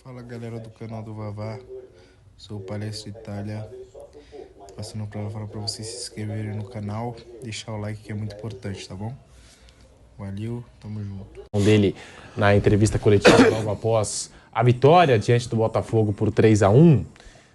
Fala galera do canal do Vavá, sou o Palestra Itália, passando para falar para vocês se inscreverem no canal, deixar o like que é muito importante, tá bom? Valeu, tamo junto. Dele na entrevista coletiva logo após a vitória diante do Botafogo por 3-1,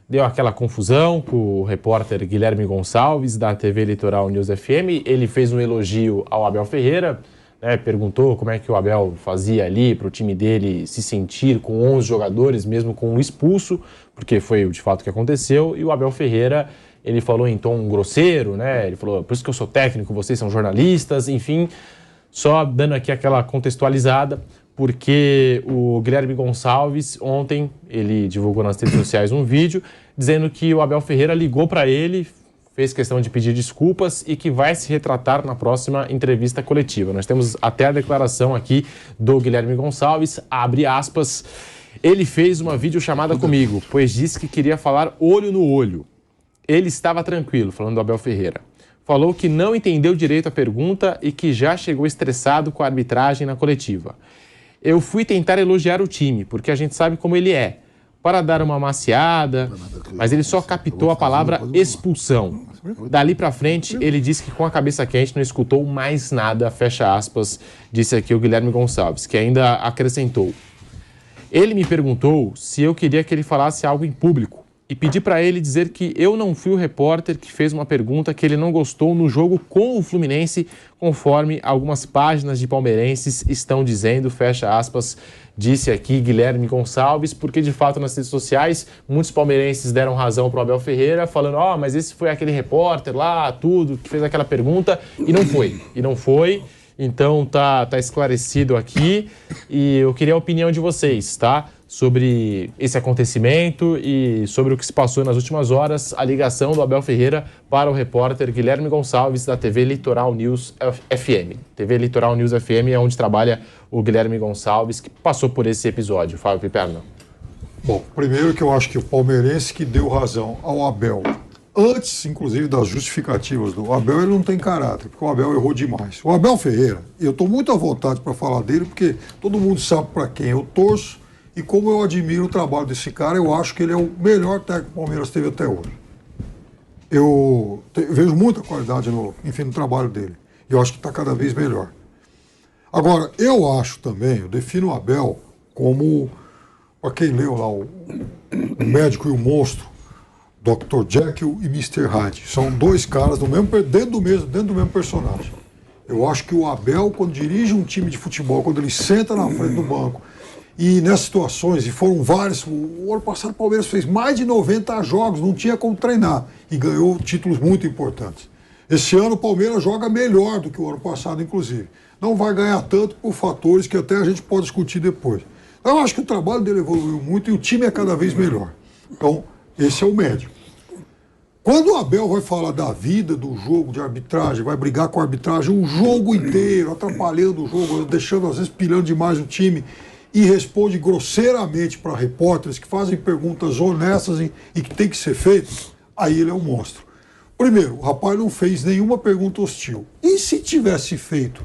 deu aquela confusão com o repórter Guilherme Gonçalves da TV Litoral News FM. Ele fez um elogio ao Abel Ferreira, né, perguntou como é que o Abel fazia ali para o time dele se sentir com 11 jogadores, mesmo com um expulso, porque foi de fato o que aconteceu, e o Abel Ferreira, ele falou em tom grosseiro, né, ele falou, por isso que eu sou técnico, vocês são jornalistas, enfim, só dando aqui aquela contextualizada, porque o Guilherme Gonçalves, ontem, ele divulgou nas redes sociais um vídeo, dizendo que o Abel Ferreira ligou para ele, fez questão de pedir desculpas e que vai se retratar na próxima entrevista coletiva. Nós temos até a declaração aqui do Guilherme Gonçalves, abre aspas, ele fez uma videochamada comigo, pois disse que queria falar olho no olho. Ele estava tranquilo, falando do Abel Ferreira. Falou que não entendeu direito a pergunta e que já chegou estressado com a arbitragem na coletiva. Eu fui tentar elogiar o time, porque a gente sabe como ele é, para dar uma maciada, mas ele só captou a palavra expulsão. Dali para frente, ele disse que com a cabeça quente não escutou mais nada, fecha aspas, disse aqui o Guilherme Gonçalves, que ainda acrescentou. Ele me perguntou se eu queria que ele falasse algo em público e pedi para ele dizer que eu não fui o repórter que fez uma pergunta que ele não gostou no jogo com o Fluminense, conforme algumas páginas de palmeirenses estão dizendo, fecha aspas, disse aqui Guilherme Gonçalves, porque de fato nas redes sociais muitos palmeirenses deram razão para o Abel Ferreira, falando, mas esse foi aquele repórter lá, tudo, que fez aquela pergunta, e não foi. Então tá esclarecido aqui e eu queria a opinião de vocês, tá? Sobre esse acontecimento e sobre o que se passou nas últimas horas, a ligação do Abel Ferreira para o repórter Guilherme Gonçalves da TV Litoral News FM. TV Litoral News FM é onde trabalha o Guilherme Gonçalves, que passou por esse episódio. Fábio Piperno. Bom, primeiro que eu acho que o palmeirense que deu razão ao Abel, antes, inclusive, das justificativas do Abel, ele não tem caráter, porque o Abel errou demais. O Abel Ferreira, eu estou muito à vontade para falar dele, porque todo mundo sabe para quem eu torço e como eu admiro o trabalho desse cara, eu acho que ele é o melhor técnico que o Palmeiras teve até hoje. Eu vejo muita qualidade no trabalho dele. E eu acho que está cada vez melhor. Agora, eu acho também, eu defino o Abel como, para quem leu lá o Médico e o Monstro, Dr. Jekyll e Mr. Hyde. São dois caras dentro do mesmo personagem. Eu acho que o Abel, quando dirige um time de futebol, quando ele senta na frente do banco, e nessas situações, e foram vários, o ano passado o Palmeiras fez mais de 90 jogos, não tinha como treinar, e ganhou títulos muito importantes. Esse ano o Palmeiras joga melhor do que o ano passado, inclusive. Não vai ganhar tanto por fatores que até a gente pode discutir depois. Eu acho que o trabalho dele evoluiu muito e o time é cada vez melhor. Então, esse é o médico. Quando o Abel vai falar da vida, do jogo, de arbitragem, vai brigar com a arbitragem o jogo inteiro, atrapalhando o jogo, deixando, às vezes, pilhando demais o time, e responde grosseiramente para repórteres que fazem perguntas honestas e que tem que ser feito, aí ele é um monstro. Primeiro, o rapaz não fez nenhuma pergunta hostil. E se tivesse feito?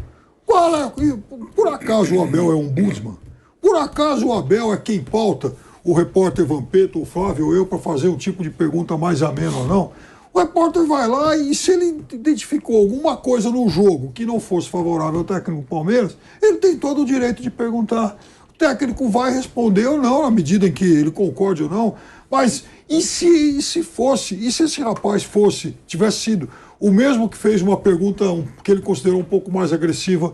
Por acaso o Abel é um ombudsman? Por acaso o Abel é quem pauta o repórter Vampeta, o Flávio ou eu para fazer um tipo de pergunta mais amena ou não? O repórter vai lá e se ele identificou alguma coisa no jogo que não fosse favorável ao técnico do Palmeiras, ele tem todo o direito de perguntar. O técnico vai responder ou não, na medida em que ele concorde ou não, mas e se esse rapaz tivesse sido o mesmo que fez uma pergunta que ele considerou um pouco mais agressiva,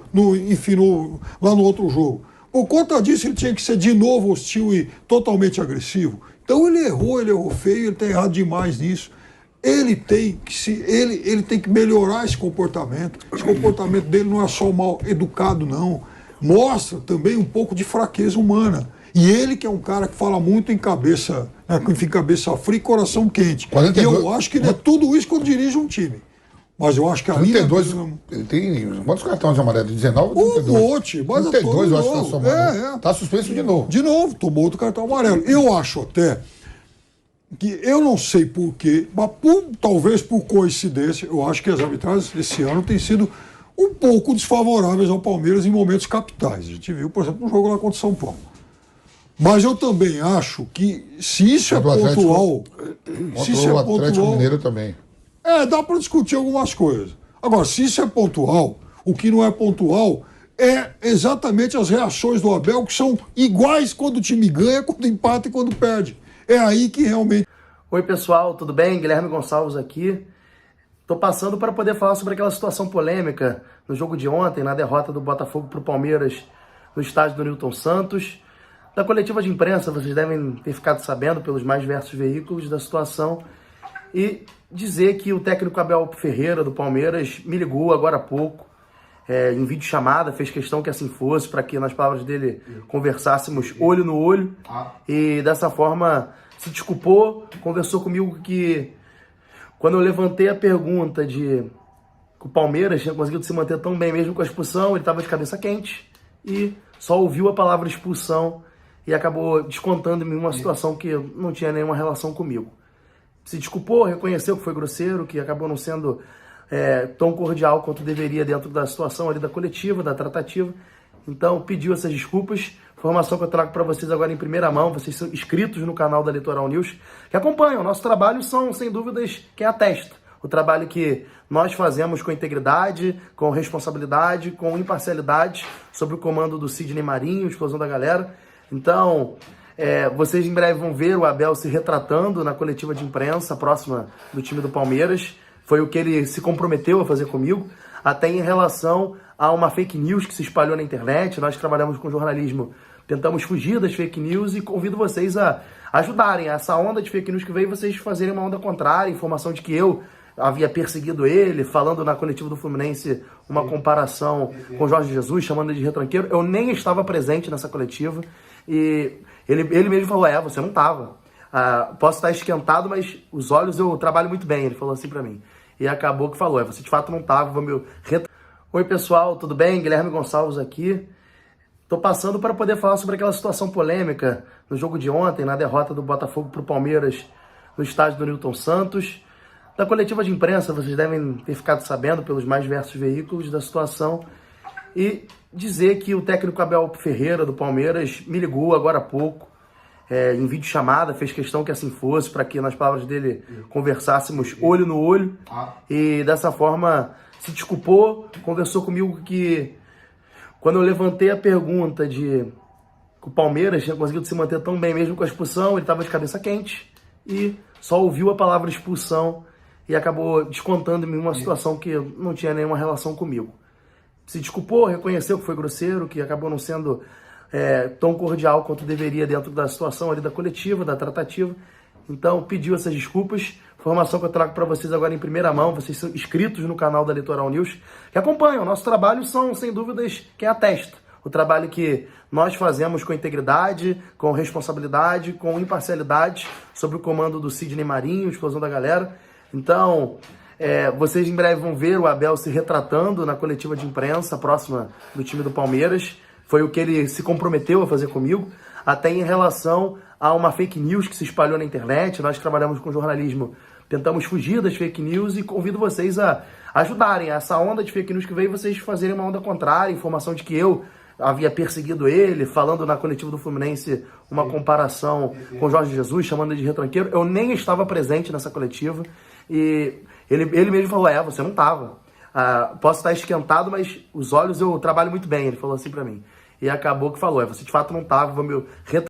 lá no outro jogo? Por conta disso, ele tinha que ser de novo hostil e totalmente agressivo. Então ele errou feio, ele está errado demais nisso. Ele tem que melhorar esse comportamento. Esse comportamento dele não é só mal educado, não. Mostra também um pouco de fraqueza humana. E ele que é um cara que fala muito em cabeça, cabeça fria e coração quente. 42, e eu acho que ele é tudo isso quando dirige um time. Mas eu acho que a 32, ele tem quantos cartões amarelos? 19 ou 32? Um monte, mas 32 eu acho que está somando. Está suspenso de novo. De novo, tomou outro cartão amarelo. Eu acho até que, eu não sei porquê, mas talvez por coincidência, eu acho que as arbitragens esse ano têm sido um pouco desfavoráveis ao Palmeiras em momentos capitais. A gente viu, por exemplo, um jogo lá contra o São Paulo. Mas eu também acho que se isso é Do Atlético- pontual... Se isso Contra o é Atlético pontual... Mineiro também. Dá para discutir algumas coisas. Agora, se isso é pontual, o que não é pontual é exatamente as reações do Abel, que são iguais quando o time ganha, quando empata e quando perde. É aí que realmente... Oi pessoal, tudo bem? Guilherme Gonçalves aqui. Estou passando para poder falar sobre aquela situação polêmica no jogo de ontem, na derrota do Botafogo para o Palmeiras no estádio do Newton Santos. Da coletiva de imprensa, vocês devem ter ficado sabendo pelos mais diversos veículos da situação. E dizer que o técnico Abel Ferreira do Palmeiras me ligou agora há pouco, em videochamada, fez questão que assim fosse, para que, nas palavras dele, conversássemos olho no olho. E dessa forma se desculpou, conversou comigo que quando eu levantei a pergunta de que o Palmeiras tinha conseguido se manter tão bem mesmo com a expulsão, ele estava de cabeça quente e só ouviu a palavra expulsão e acabou descontando em mim uma situação que não tinha nenhuma relação comigo. Se desculpou, reconheceu que foi grosseiro, que acabou não sendo tão cordial quanto deveria dentro da situação ali da coletiva, da tratativa. Então pediu essas desculpas. Informação que eu trago para vocês agora em primeira mão. Vocês são inscritos no canal da Litoral News, que acompanham. Nosso trabalho são, sem dúvidas, quem atesta. O trabalho que nós fazemos com integridade, com responsabilidade, com imparcialidade, sob o comando do Sidney Marinho, explosão da galera. Então, vocês em breve vão ver o Abel se retratando na coletiva de imprensa próxima do time do Palmeiras. Foi o que ele se comprometeu a fazer comigo, até em relação a uma fake news que se espalhou na internet. Nós trabalhamos com jornalismo, tentamos fugir das fake news e convido vocês a ajudarem essa onda de fake news que veio, vocês fazerem uma onda contrária, informação de que eu havia perseguido ele, falando na coletiva do Fluminense uma comparação com o Jorge Jesus, chamando ele de retranqueiro. Eu nem estava presente nessa coletiva e ele mesmo falou, você não estava. Posso estar esquentado, mas os olhos eu trabalho muito bem, ele falou assim pra mim. E acabou que falou, você de fato não estava, vou me Oi pessoal, tudo bem? Guilherme Gonçalves aqui. Estou passando para poder falar sobre aquela situação polêmica no jogo de ontem, na derrota do Botafogo para o Palmeiras no estádio do Newton Santos. Da coletiva de imprensa, vocês devem ter ficado sabendo pelos mais diversos veículos da situação. E dizer que o técnico Abel Ferreira do Palmeiras me ligou agora há pouco, em videochamada, fez questão que assim fosse, para que, nas palavras dele, conversássemos olho no olho. E dessa forma se desculpou, conversou comigo que quando eu levantei a pergunta de que o Palmeiras tinha conseguido se manter tão bem mesmo com a expulsão, ele estava de cabeça quente e só ouviu a palavra expulsão e acabou descontando em mim uma situação que não tinha nenhuma relação comigo. Se desculpou, reconheceu que foi grosseiro, que acabou não sendo tão cordial quanto deveria dentro da situação ali da coletiva, da tratativa. Então pediu essas desculpas. Informação que eu trago para vocês agora em primeira mão. Vocês são inscritos no canal da Litoral News, que acompanham. Nosso trabalho são, sem dúvidas, quem atesta. O trabalho que nós fazemos com integridade, com responsabilidade, com imparcialidade, sob o comando do Sidney Marinho, explosão da galera. Então, vocês em breve vão ver o Abel se retratando na coletiva de imprensa próxima do time do Palmeiras. Foi o que ele se comprometeu a fazer comigo, até em relação a uma fake news que se espalhou na internet. Nós trabalhamos com jornalismo, tentamos fugir das fake news e convido vocês a ajudarem essa onda de fake news que veio, vocês fazerem uma onda contrária, informação de que eu havia perseguido ele, falando na coletiva do Fluminense uma comparação com o Jorge Jesus, chamando ele de retranqueiro. Eu nem estava presente nessa coletiva e ele mesmo falou, você não estava. Posso estar esquentado, mas os olhos eu trabalho muito bem, ele falou assim pra mim. E acabou que falou, você de fato não estava, vou me